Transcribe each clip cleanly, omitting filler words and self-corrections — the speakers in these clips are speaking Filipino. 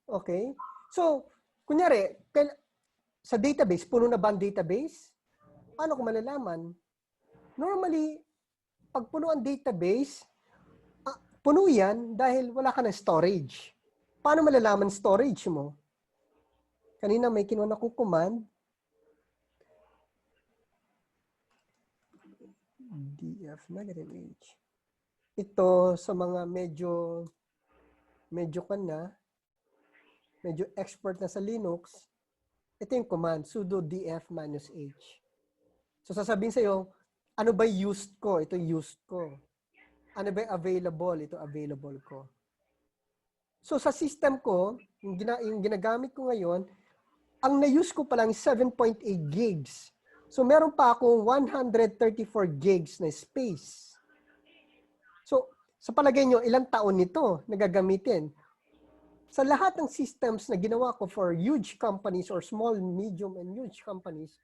Okay? So, kunyari, sa database, puno na ba ang database? Paano ko malalaman? Normally, pag puno ang database, puno yan dahil wala ka ng storage. Paano malalaman storage mo? Kanina may kinuha akong command. df -h. Ito sa mga medyo expert na sa Linux, ito yung command, sudo df-h. So sasabihin sa'yo, ano ba used ko? Ito used ko. Ano ba available? Ito available ko. So sa system ko, yung ginagamit ko ngayon, ang na-use ko pa lang 7.8 gigs. So meron pa akong 134 gigs na space. So sa palagay nyo, ilang taon nito na gagamitin? Sa lahat ng systems na ginawa ko for huge companies or small, medium, and huge companies,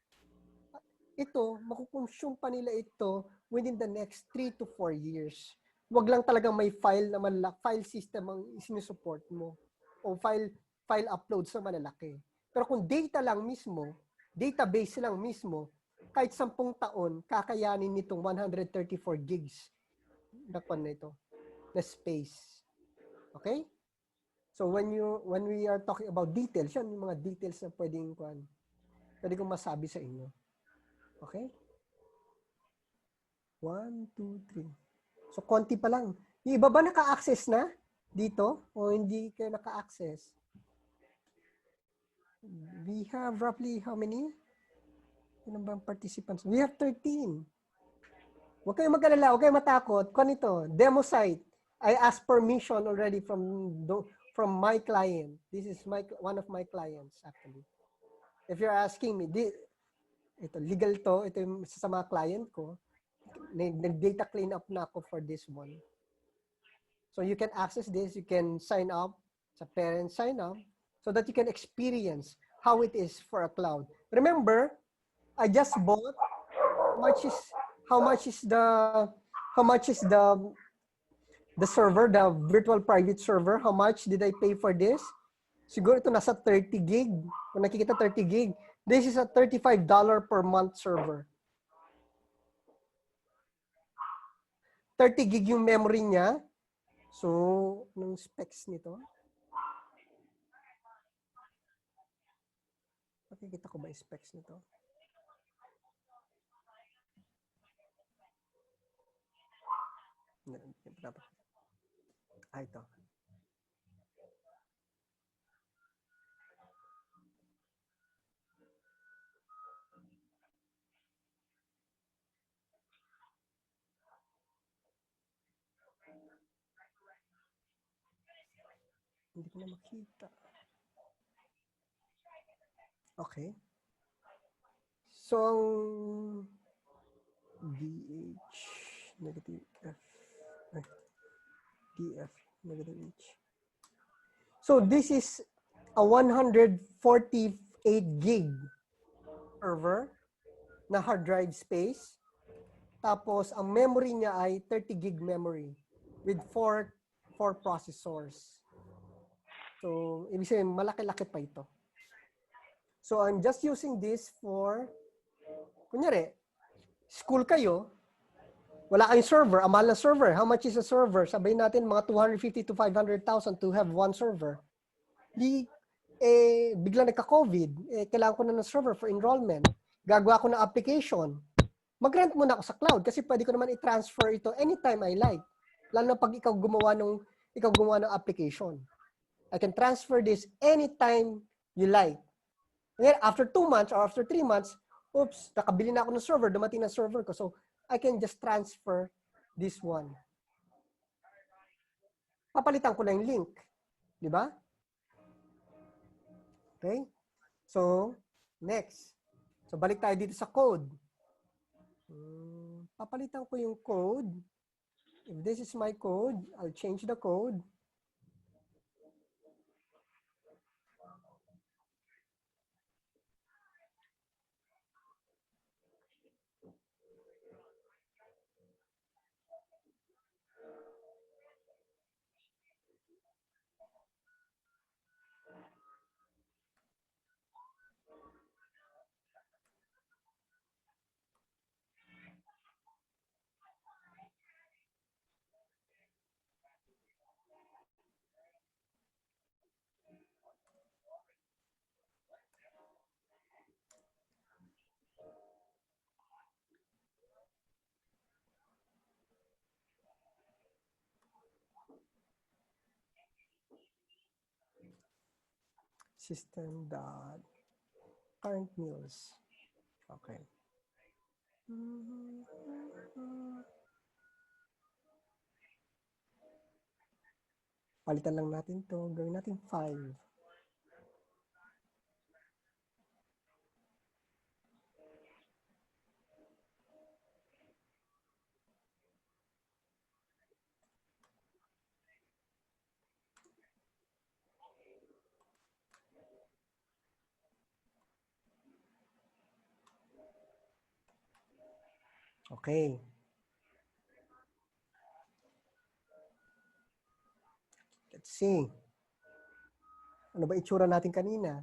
ito, makukonsume pa nila ito within the next 3 to 4 years. Huwag lang talagang may file na file system ang isinusupport mo o file upload sa malalaki. Pero kung data lang mismo, database lang mismo, kahit 10 taon, kakayanin nitong 134 gigs na ito, na space. Okay? So when we are talking about details, yan yung mga details na pwede kong masabi sa inyo. Okay? 1, 2, 3. So konti pa lang. Yung iba ba naka-access na dito o hindi kayo naka-access? We have roughly how many? Ilan bang participants? We have 13. Huwag kayong mag-alala, huwag kayong matakot. Kung ito, demo site. I asked permission already from my client. This is one of my clients actually. If you're asking me, ito legal to, ito yung sa mga client ko. Nag-data clean up na ako for this one. So you can access this, you can sign up, sa parent sign up, so that you can experience how it is for a cloud. Remember, I just bought, how much is the server, the virtual private server? How much did I pay for this? Siguro ito nasa 30 gig. Kung nakikita 30 gig, this is a $35 per month server. 30 gig yung memory niya. So, anong specs nito? Makikita ko ba yung specs nito? Ito. Hindi ko na makita. Okay. So, DH negative F DF negative H. So, this is a 148 gig server na hard drive space. Tapos, ang memory niya ay 30 gig memory with 4 processors. So, ibig sabihin, malaki-laki pa ito. So, I'm just using this for, kunyari, school kayo, wala kayong server, ang mahal na server. How much is a server? Sabihin natin, mga 250 to 500,000 to have one server. Bigla nagka-COVID, kailangan ko na ng server for enrollment. Gagawa ko ng application. Mag-rent muna ako sa cloud kasi pwede ko naman i-transfer ito anytime I like. Lalo na pag ikaw gumawa ng application. I can transfer this anytime you like. And then after 2 months or after 3 months, oops, nakabili na ako ng server, dumating na server ko. So, I can just transfer this one. Papalitan ko na yung link. Di ba? Okay? So, next. So, balik tayo dito sa code. Papalitan ko yung code. If this is my code, I'll change the code. system dot current mules. Okay. Palitan lang natin to. Gawin natin 5. Okay. Let's see. Ano ba itsura natin kanina?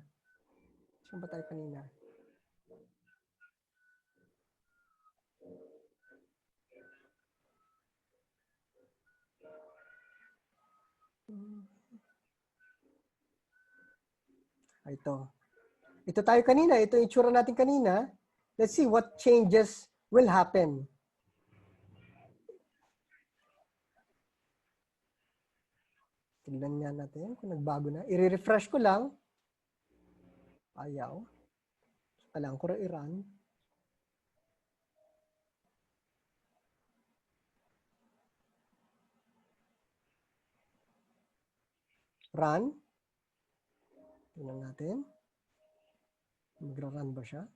Saan ba tayo kanina? Ito. Ito tayo kanina. Ito yung itsura natin kanina. Let's see what changes will happen. Tignan nga natin kung nagbago na. I-refresh ko lang. Ayaw. Kailangan ko rin i-run. Run. Tignan natin. Magra-run ba siya?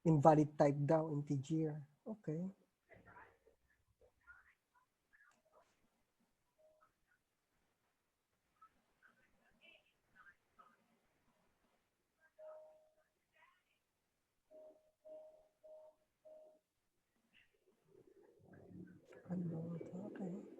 Invalid type daw, integer. Okay. Okay.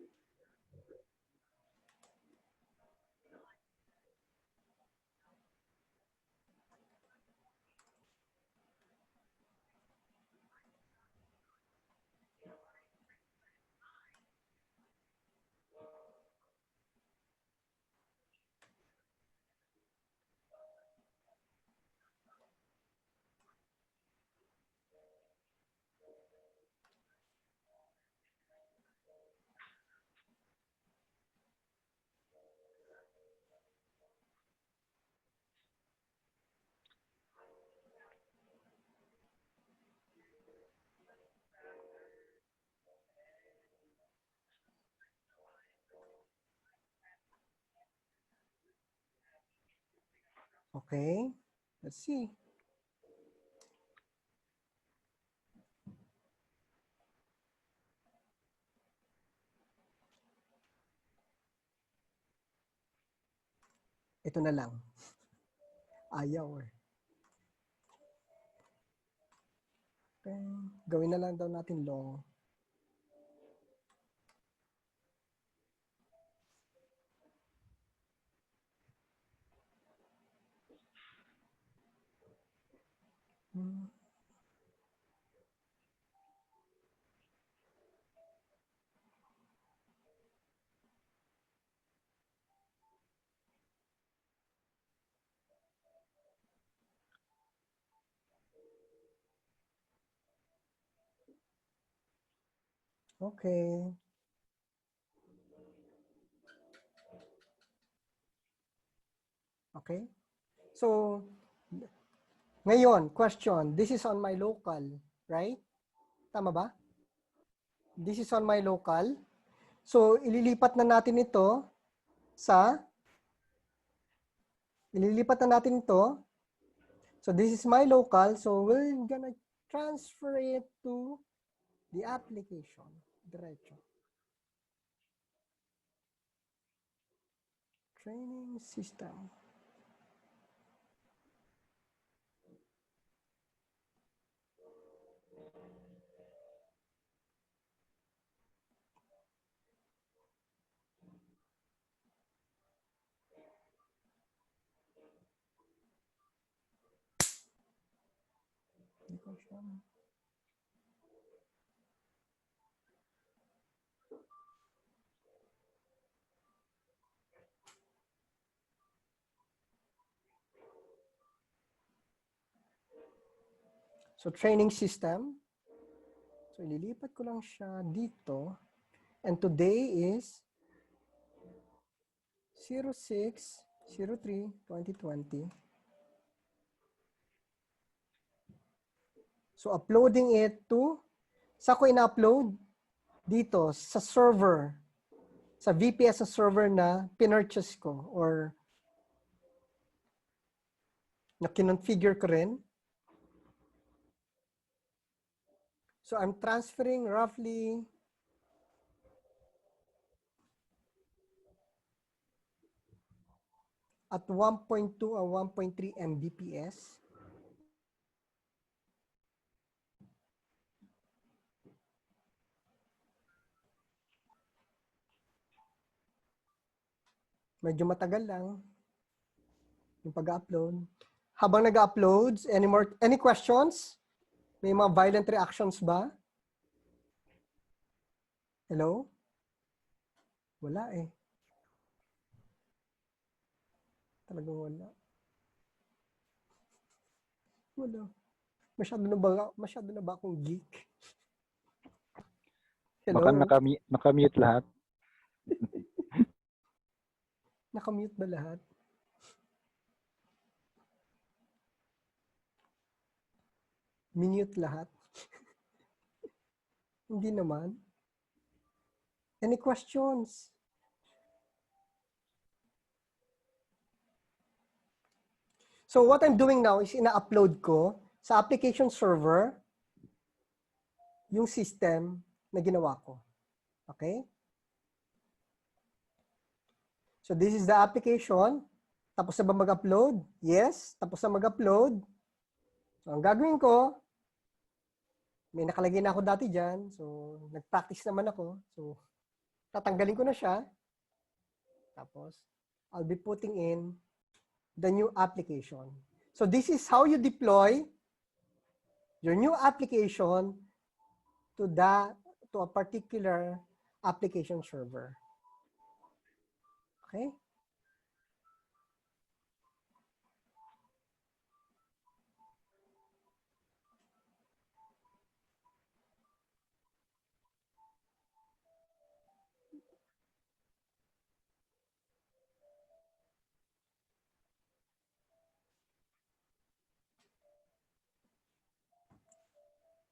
Okay. Let's see. Ito na lang. Ayaw eh. Okay. Gawin na lang daw natin long. Okay. Okay. So, ngayon, question. This is on my local, right? Tama ba? This is on my local. So, ililipat na natin ito sa, so this is my local. So, we're gonna transfer it to the application. Diretso. Training system. Hindi ko So, training system. So, ililipat ko lang siya dito. And today is 06/03/2020. So, uploading it to, sa ko ina-upload? Dito, sa server. Sa VPS sa server na pinurchase ko or na kinonfigure ko rin. So I'm transferring roughly at 1.2 or 1.3 Mbps. Medyo matagal lang yung pag-upload. Habang nag-uploads, any questions? May mga violent reactions ba? Hello? Wala eh. Talagang wala. Wala. Masyado na ba akong geek? Hello? Baka nakamute lahat. Nakamute ba lahat? Minute lahat? Hindi naman. Any questions? So what I'm doing now is ina-upload ko sa application server yung system na ginawa ko. Okay? So this is the application. Tapos na ba mag-upload? Yes. Tapos na mag-upload. So ang gagawin ko, may nakalagay na ako dati dyan. So nag-practice naman ako. So tatanggalin ko na siya. Tapos I'll be putting in the new application. So this is how you deploy your new application to a particular application server. Okay?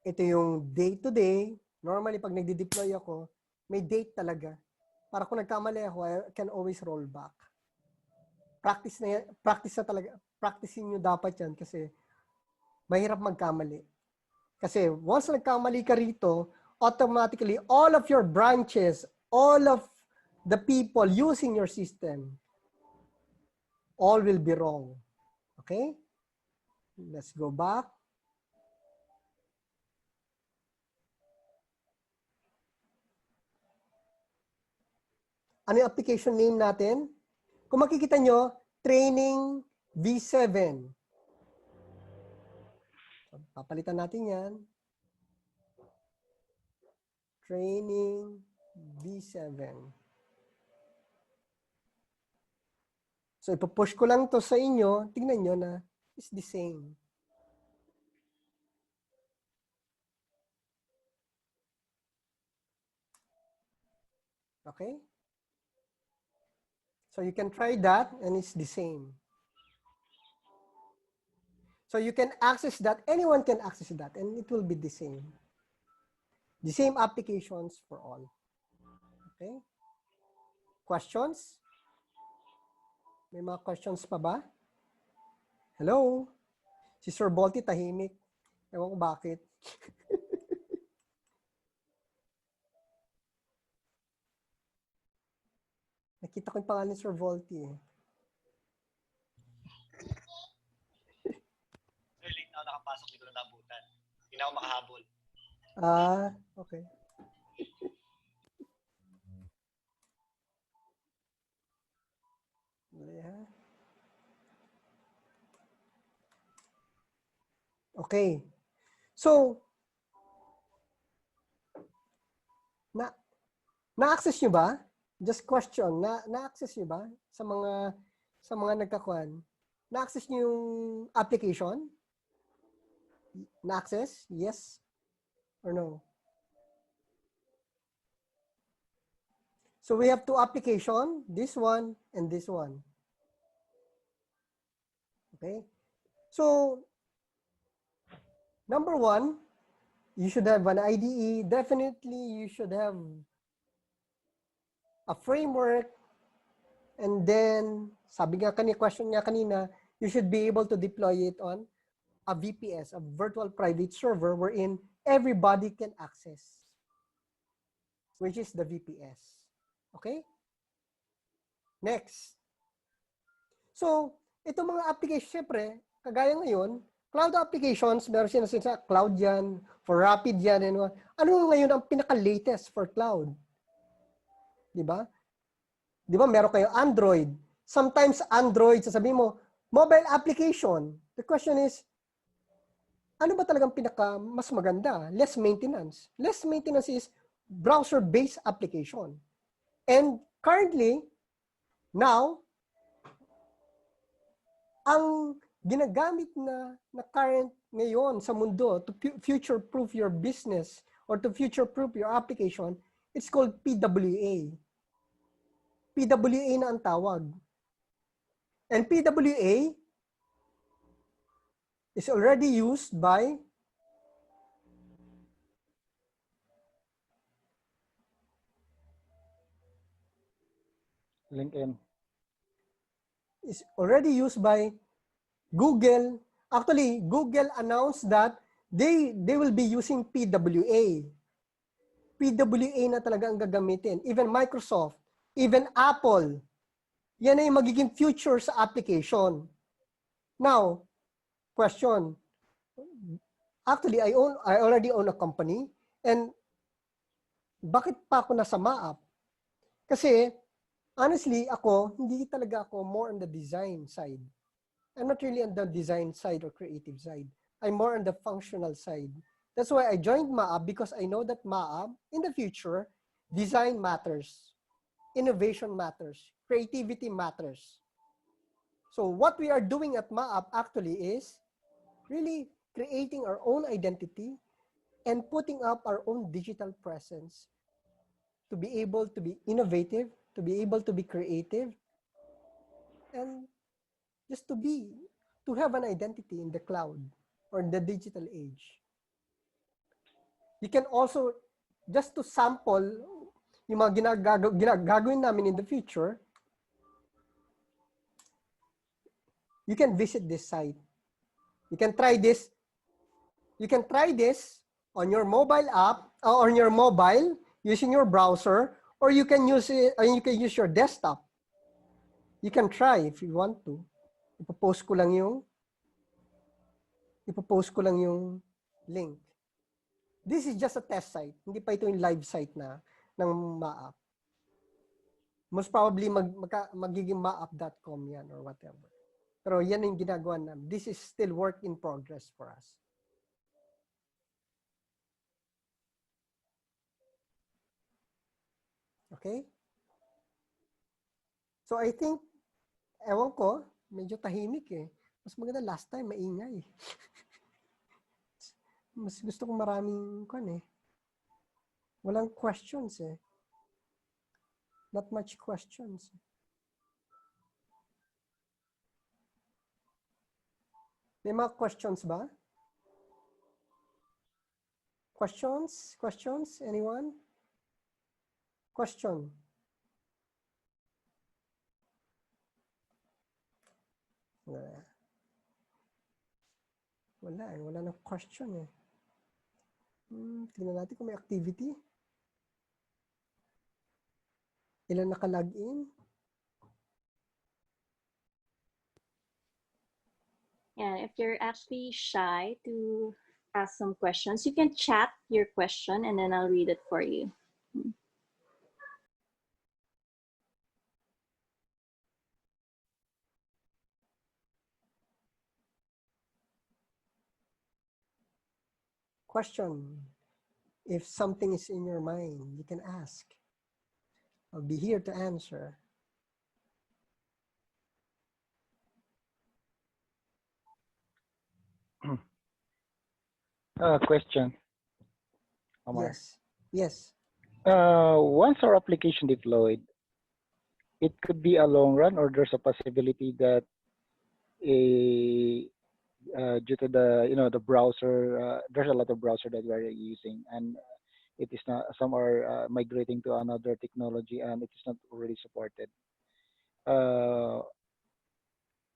Ito yung day-to-day. Normally, pag nagde-deploy ako, may date talaga. Para kung nagkamali ako, I can always roll back. Practice na talaga. Practicing nyo dapat yan kasi mahirap magkamali. Kasi once nagkamali ka rito, automatically, all of your branches, all of the people using your system, all will be wrong. Okay? Let's go back. Ano yung application name natin? Kung makikita nyo, Training V7. Papalitan natin yan. Training V7. So, ipupush ko lang to sa inyo. Tingnan nyo na it's the same. Okay? So, you can try that and it's the same. So, you can access that. Anyone can access that and it will be the same. The same applications for all. Okay? Questions? May mga questions pa ba? Hello? Si Sir Bolty tahimik. Ewan ko bakit. Nakita ko yung pangalan ni Sir Volty eh. Late na ako nakapasok, dito na nabutan. Hindi na ako makahabol. Ah, okay. Yeah. Okay. So, na-access nyo ba? Just question, na-access nyo ba sa mga nagkakuan? Na-access nyo yung application? Na-access? Yes or no? So we have two applications, this one and this one. Okay? So, number one, you should have an IDE. Definitely, you should have a framework. And then, sabi nga question nga kanina, you should be able to deploy it on a VPS, a virtual private server, wherein everybody can access, which is the VPS. Okay? Next. So, itong mga applications, syempre, kagaya ngayon, cloud applications, meron siya sa cloud yan, for rapid yan, and what. Ano ngayon ang pinaka-latest for cloud? Di ba? Di ba, meron kayo Android. Sometimes Android, sasabihin mo, mobile application. The question is, ano ba talagang pinaka mas maganda? Less maintenance. Less maintenance is browser-based application. And currently, now, ang ginagamit na current ngayon sa mundo to future-proof your business or to future-proof your application, it's called PWA. PWA na ang tawag. And PWA is already used by LinkedIn. Is already used by Google. Actually, Google announced that they will be using PWA. PWA na talaga ang gagamitin. Even Microsoft, even Apple. Yan ay magiging future sa application. Now, question. Actually, I already own a company, and bakit pa ako nasa MAAP? Kasi honestly, hindi talaga ako more on the design side. I'm not really on the design side or creative side. I'm more on the functional side. That's why I joined MAAP, because I know that MAAP, in the future, design matters. Innovation matters. Creativity matters. So what we are doing at MAAP actually is really creating our own identity and putting up our own digital presence to be able to be innovative, to be able to be creative, and just to have an identity in the cloud or in the digital age. You can also, just to sample yung mga ginagagawin namin in the future, you can visit this site. You can try this. You can try this on your mobile app or on your mobile using your browser, or you can use it, or you can use your desktop. You can try if you want to. Ipopost ko lang yung link. This is just a test site. Hindi pa ito yung live site na ng MAAP. Most probably magiging maap.com yan or whatever. Pero yan yung ginagawa namin. This is still work in progress for us. Okay? So I think, ewan ko, medyo tahimik eh. Mas maganda last time, maingay. Mas gusto kong maraming walang questions eh. Not much questions. May mga questions ba? Questions? Questions? Anyone? Question? Wala nang question eh. Tingnan natin kung may activity. Ilan naka-login? Yeah, if you're actually shy to ask some questions, you can chat your question and then I'll read it for you. question. If something is in your mind, you can ask. I'll be here to answer. Question, Omar. Yes. Yes. Once our application deployed, it could be a long run, or there's a possibility that due to the browser, there's a lot of browser that we are using, and it is not, some are migrating to another technology and it is not already supported. Uh,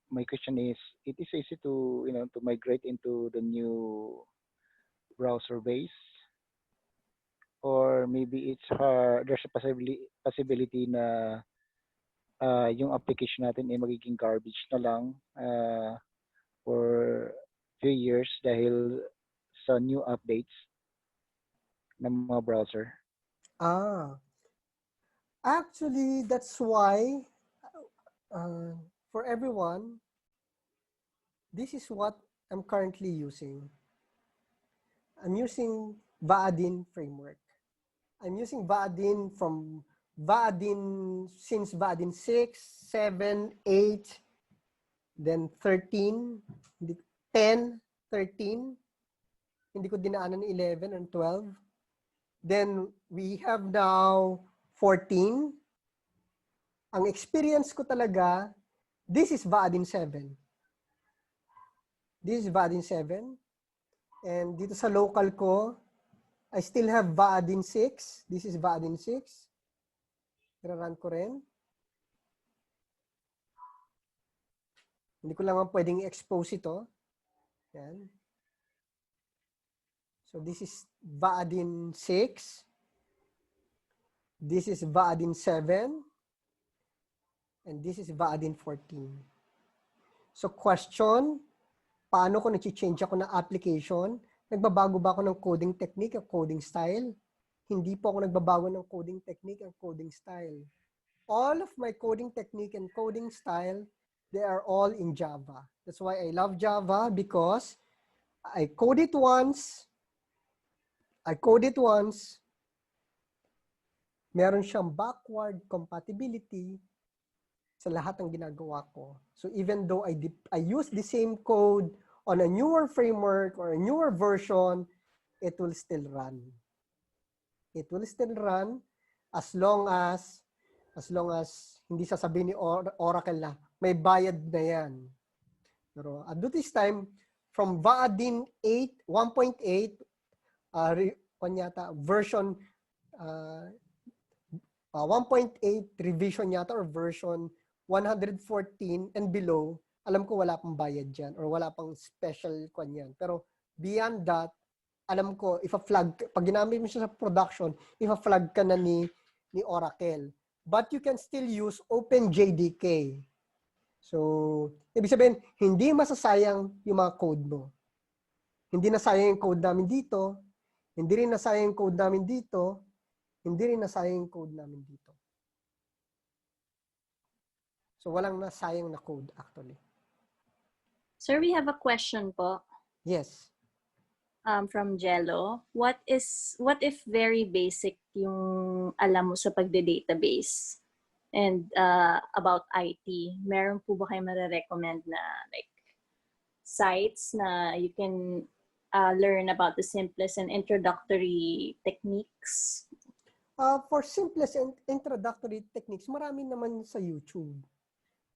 my question is, it is easy to to migrate into the new browser base, or maybe it's hard, there's a possibility na yung application natin ay magiging garbage na lang for few years dahil sa new updates ng mga browser. Actually, that's why for everyone, this is what I'm currently using. I'm using Vaadin framework. I'm using Vaadin from Vaadin since Vaadin 6, 7, 8, then 13, 10, 13. Hindi ko dinaanan 11 and 12. Then we have now 14. Ang experience ko talaga, this is Vaadin 7. This is Vaadin 7. And dito sa local ko, I still have Vaadin 6. This is Vaadin 6. Ira-run ko rin. Hindi ko lang pwedeng i-expose ito. Yan. So this is Vaadin 6. This is Vaadin 7. And this is Vaadin 14. So question, paano ko nag-change ako ng application? Nagbabago ba ako ng coding technique o coding style? Hindi po ako nagbabago ng coding technique and coding style. All of my coding technique and coding style, they are all in Java. That's why I love Java, because I code it once. Meron siyang backward compatibility sa lahat ng ginagawa ko. So even though I use the same code on a newer framework or a newer version, it will still run. It will still run as long as hindi sasabihin ni Oracle na may bayad na yan. Pero at this time, from Vaadin 8, 1.8, version 1.8 revision yata, or version 114 and below, alam ko wala pang bayad dyan or wala pang special kanyan. Pero beyond that, alam ko, flag, pag ginamit mo siya sa production, flag ka na ni Oracle. But you can still use OpenJDK. So, ibig sabihin, hindi masasayang yung mga code mo. Hindi nasayang yung code namin dito, hindi rin nasayang yung code namin dito, hindi rin nasayang yung code namin dito. So, walang nasayang na code actually. Sir, we have a question po. Yes. From Jello. What if very basic yung alam mo sa pagde-database and about IT? Meron po ba kayo marirecommend na like sites na you can learn about the simplest and introductory techniques? For simplest and introductory techniques, marami naman sa YouTube.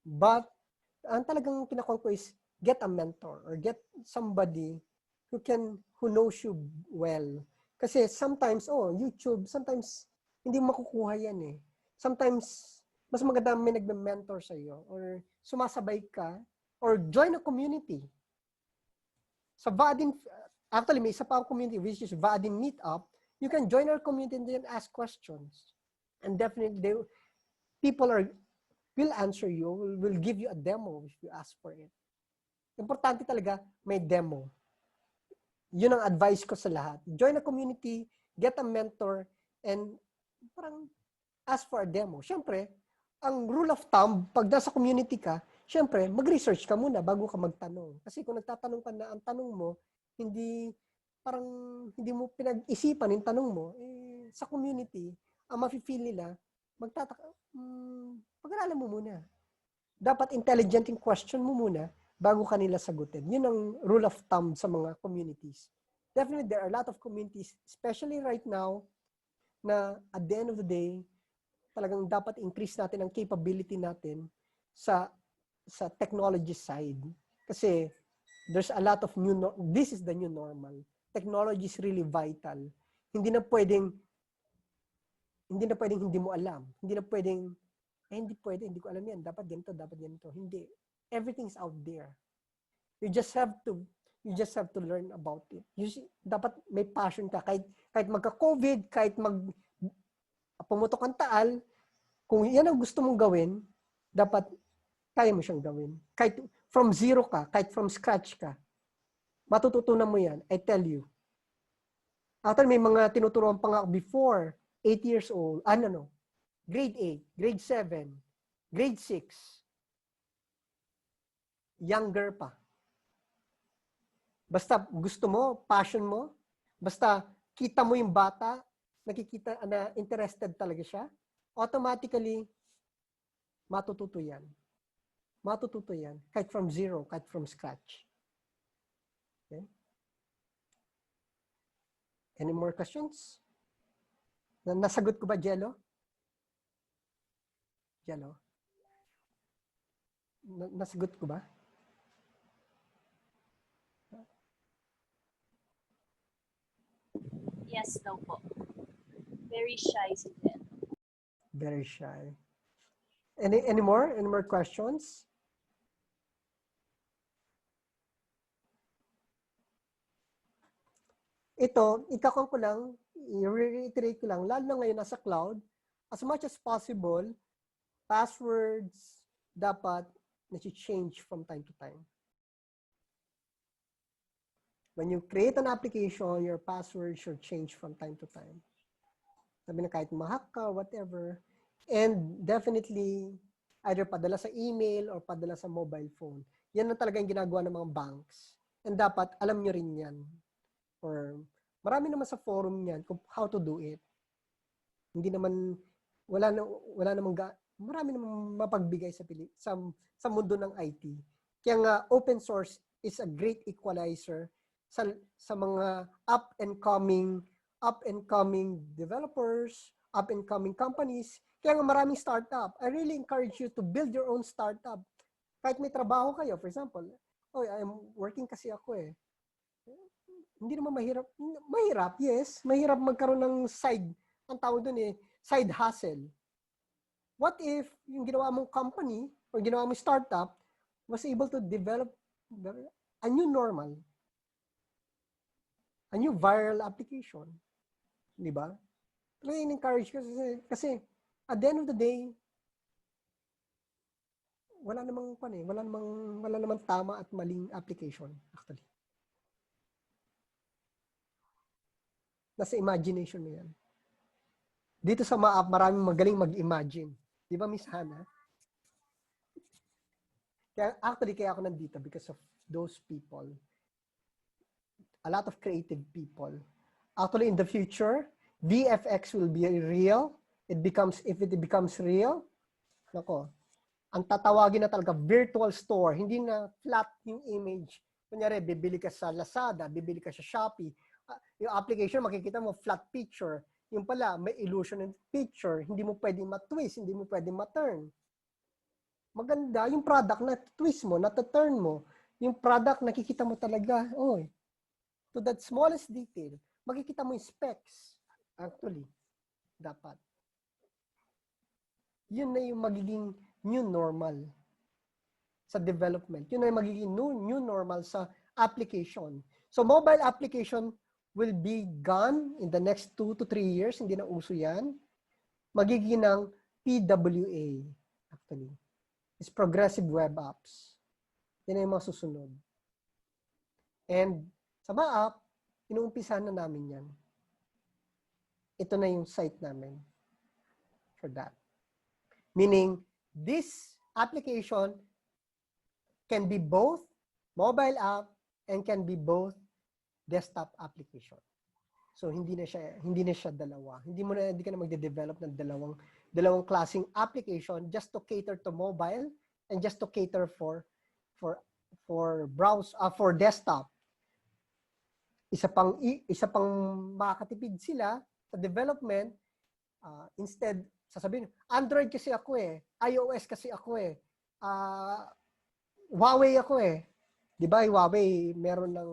But, ang talagang pinakon ko is get a mentor or get somebody who knows you well. Kasi sometimes, YouTube, sometimes hindi mo makukuha yan eh. Sometimes, mas maganda may nagme-mentor sa iyo or sumasabay ka or join a community. Sa Vaadin, actually may isa pa ang community which is Vaadin Meetup. You can join our community and then ask questions. And definitely, people will answer you, will give you a demo if you ask for it. Importante talaga, may demo. Yun ang advice ko sa lahat. Join a community, get a mentor, and parang ask for a demo. Siyempre, ang rule of thumb, pag nasa community ka, siyempre, mag-research ka muna bago ka magtanong. Kasi kung nagtatanong ka na, ang tanong mo, hindi parang hindi mo pinag-isipan yung tanong mo, sa community, ang mafe-feel nila, pag-aralan mo muna. Dapat intelligent yung question mo muna bago kanila sagutin. Yun ang rule of thumb sa mga communities. Definitely, there are a lot of communities, especially right now, na at the end of the day, talagang dapat increase natin ang capability natin sa technology side. Kasi there's a lot of this is the new normal. Technology is really vital. Hindi na pwedeng hindi mo alam. Hindi na pwedeng hindi ko alam yan. Dapat ganito. Hindi. Everything's out there. You just have to learn about it. Dapat may passion ka. Kahit magka-COVID, kahit pumutok ang taal, kung yan ang gusto mong gawin, dapat kaya mo siyang gawin. Kahit from zero ka, kahit from scratch ka, matututunan mo yan. I tell you. After may mga tinuturuan pa nga before, 8 years old, grade 8, grade 7, grade 6, younger pa. Basta gusto mo, passion mo, basta kita mo yung bata, nakikita na interested talaga siya, automatically, matututo yan. Matututo yan. Kahit from zero, kahit from scratch. Okay? Any more questions? Nasagot ko ba, Jello? Jello? Nasagot ko ba? Yes daw po. Very shy si Jen. Very shy. Any more? Any more questions? Ito, ikakon ko lang, i-reiterate ko lang, lalo na ngayon nasa cloud, as much as possible, passwords dapat na-change from time to time. When you create an application, your password should change from time to time. Sabi na kahit ma-hack ka, whatever. And definitely, either padala sa email or padala sa mobile phone. Yan na talaga yung ginagawa ng mga banks. And dapat, alam nyo rin yan. Or marami naman sa forum niyan kung how to do it. Hindi naman, marami namang mapagbigay sa mundo ng IT. Kaya nga, open source is a great equalizer sa mga up and coming developers, up and coming companies. Kaya nga maraming startup. I really encourage you to build your own startup. Kahit may trabaho kayo, for example, I'm working kasi ako eh. Hindi naman mahirap. Mahirap, yes. Mahirap magkaroon ng ang tawag doon side hustle. What if yung ginawa mong company or ginawa mong startup was able to develop a new normal? A new viral application. Di ba? Kaya in-encourage kasi at the end of the day, wala namang tama at maling application actually. Nasa imagination mo yan. Dito sa Maap, maraming magaling mag-imagine. Di ba, Miss Hannah? Kaya ako nandito because of those people. A lot of creative people. Actually, in the future, VFX will be real. If it becomes real, nako, ang tatawagin na talaga virtual store, hindi na flat yung image. Kunyari, bibili ka sa Lazada, bibili ka sa Shopee, yung application, makikita mo flat picture. Yung pala, may illusion ng picture. Hindi mo pwedeng ma-twist, hindi mo pwedeng ma-turn. Maganda, yung product na twist mo, na turn mo, yung product nakikita mo talaga, to that smallest detail, makikita mo yung specs. Actually, dapat. Yun na yung magiging new normal sa development. Yun na yung magiging new normal sa application. So, mobile application will be gone in the next 2 to 3 years. Hindi na uso yan. Magiging ng PWA, actually. It's Progressive Web Apps. Yan ang mga susunod. And sa Maap, inuumpisahan na namin yan. Ito na yung site namin for that. Meaning, this application can be both mobile app and can be both desktop application. So hindi na siya dalawa. Hindi ka na magde-develop ng dalawang klaseng application just to cater to mobile and just to cater for for desktop. Isa pang makakatipid sila sa development. Instead, sasabihin, Android kasi ako iOS kasi ako Huawei ako 'Di ba? Huawei meron ng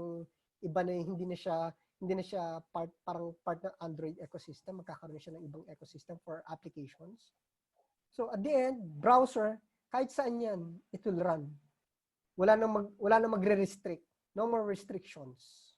iba na hindi na siya parang part ng Android ecosystem, magkakaroon na siya ng ibang ecosystem for applications. So at the end, browser, kahit saan 'yan, it will run. Wala nang magre-restrict. No more restrictions.